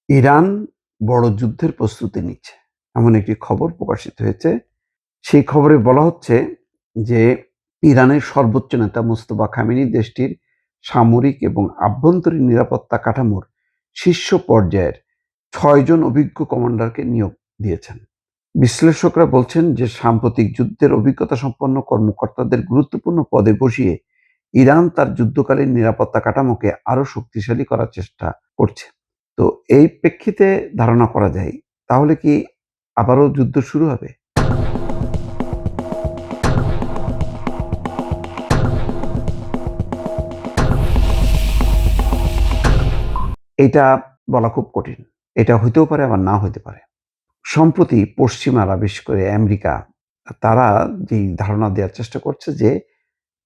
Iran বড় যুদ্ধের প্রস্তুতি নিচ্ছে, এমন একটি খবর প্রকাশিত হয়েছে। সেই খবরে বলা হচ্ছে যে ইরানের সর্বোচ্চ নেতা মোস্তফা খামেনি দেশটির সামরিক এবং আভ্যন্তরীণ নিরাপত্তা কাঠামোর শীর্ষ পর্যায়ের ৬ জন অভিজ্ঞ কমান্ডারকে নিয়োগ দিয়েছেন। বিশ্লেষকরা বলছেন যে সাম্প্রতিক যুদ্ধের অভিজ্ঞতা সম্পন্ন কর্মকর্তাদের গুরুত্বপূর্ণ পদে বসিয়ে ইরান তার যুদ্ধকালীন নিরাপত্তা কাঠামোকে আরো শক্তিশালী করার চেষ্টা করছে। তো এই প্রেক্ষিতে ধারণা করা যায়, তাহলে কি আবারও যুদ্ধ শুরু হবে? এটা বলা খুব কঠিন। এটা হইতেও পারে, আবার না হইতে পারে। সম্প্রতি পশ্চিমারা, বিশেষ করে আমেরিকা, তারা যেই ধারণা দেওয়ার চেষ্টা করছে যে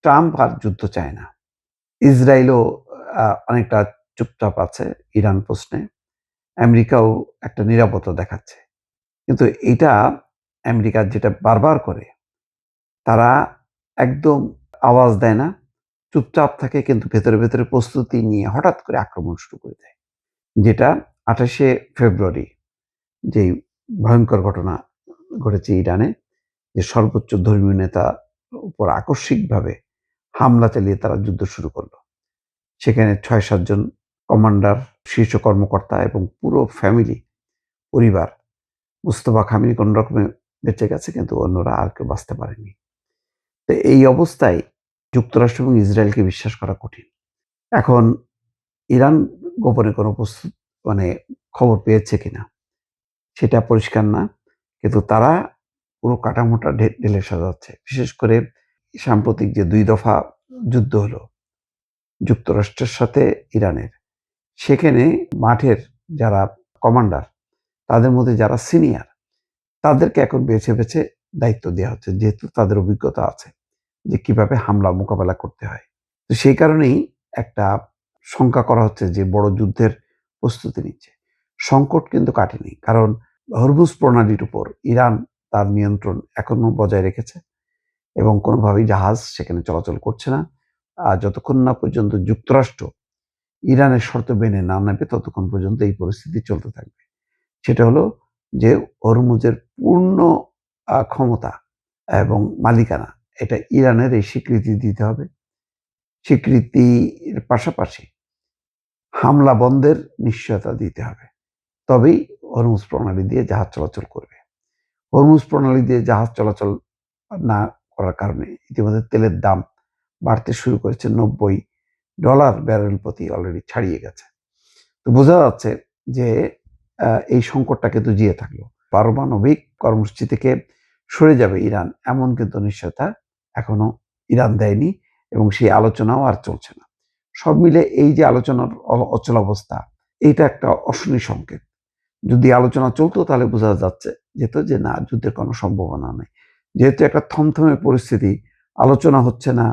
ট্রাম্প আর যুদ্ধ চায় না। ইসরায়েলও অনেকটা চুপচাপ আছে ইরান প্রশ্নে। আমেরিকাও একটা নীরবতা দেখাচ্ছে। কিন্তু এটা আমেরিকা যেটা বারবার করে, তারা একদম আওয়াজ দেয় না, চুপচাপ থাকে, কিন্তু ভেতরে ভেতরে প্রস্তুতি নিয়ে হঠাৎ করে আক্রমণ শুরু করে দেয়। যেটা ২৮শে ফেব্রুয়ারি যেই ভয়ঙ্কর ঘটনা ঘটেছে ইরানে, যে সর্বোচ্চ ধর্মীয় নেতা উপর আকস্মিকভাবে হামলা চালিয়ে তারা যুদ্ধ শুরু করলো। সেখানে ৬-৭ জন কমান্ডার, শীর্ষ কর্মকর্তা এবং পুরো ফ্যামিলি, পরিবার, মুস্তফা খামেনি কোন রকমে বেঁচে গেছে, কিন্তু অন্যরা আর কেউ বাঁচতে পারেনি। তো এই অবস্থায় যুক্তরাষ্ট্র এবং ইসরায়েলকে বিশ্বাস করা কঠিন। এখন ইরান গোপনে কোনো মানে খবর পেয়েছে কিনা সেটা পরিষ্কার না। কিন্তু তারা পুরো কাঠামোটা ঢেলে সাজাচ্ছে। বিশেষ করে সাম্প্রতিক যে ২ দফা যুদ্ধ হলো যুক্তরাষ্ট্রের সাথে ইরানের, সেখানে মাঠের যারা কমান্ডার, তাদের মধ্যে যারা সিনিয়র, তাদেরকে এখন বেছে বেছে দায়িত্ব দেওয়া হচ্ছে, যেহেতু তাদের অভিজ্ঞতা আছে যে কিভাবে হামলা মোকাবেলা করতে হয়। তো সেই কারণেই একটা শঙ্কা করা হচ্ছে যে বড় যুদ্ধের প্রস্তুতি নিচ্ছে। সংকট কিন্তু কাটেনি, কারণ হরমুজ প্রণালীর উপর ইরান তার নিয়ন্ত্রণ এখনো বজায় রেখেছে এবং কোনোভাবেই জাহাজ সেখানে চলাচল করছে না। যতক্ষণ না পর্যন্ত যুক্তরাষ্ট্র ইরানের শর্ত মেনে না নেবে, ততক্ষণ পর্যন্ত এই পরিস্থিতি চলতে থাকবে। সেটা হলো যে হরমুজের পূর্ণ ক্ষমতা এবং মালিকানা এটা ইরানের, এই স্বীকৃতি দিতে হবে। স্বীকৃতির পাশাপাশি হামলা বন্ধের নিশ্চয়তা দিতে হবে। তবেই হরমুজ প্রণালী দিয়ে জাহাজ চলাচল করবে। হরমুজ প্রণালী দিয়ে জাহাজ চলাচল না করার কারণে ইতিমধ্যে তেলের দাম বাড়তে শুরু করেছে। $৯০ ব্যারেল প্রতি অলরেডি ছাড়িয়ে গেছে। তো বোঝা যাচ্ছে যে এই সংকটটা কিন্তু জিয়ে থাকলো। পারমাণবিক কর্মসূচি থেকে সরে যাবে ইরান, এমন কিন্তু নিশ্চয়তা এখনো ইরান দেয়নি এবং সেই আলোচনাও আর চলছে না। সব মিলে এই যে আলোচনার অচলাবস্থা, এইটা একটা অশনি সংকেত। যদি আলোচনা চলতো তাহলে বোঝা যেত যে না, যুদ্ধের কোনো সম্ভাবনা নেই। যেহেতু একটা থমথমে পরিস্থিতি, আলোচনা হচ্ছে না,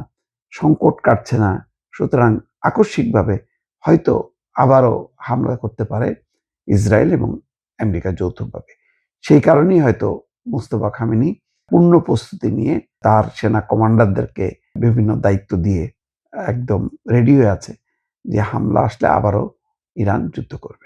সংকট কাটছে না, সুতরাং আকস্মিকভাবে হয়তো আবারও হামলা করতে পারে ইসরায়েল এবং আমেরিকা যৌথভাবে। সেই কারণেই হয়তো মোস্তফা খামেনি পূর্ণ প্রস্তুতি নিয়ে তার সেনা কমান্ডারদেরকে বিভিন্ন দায়িত্ব দিয়ে একদম রেডি হয়ে আছে যে হামলা আসলে আবারও ইরান যুদ্ধ করবে।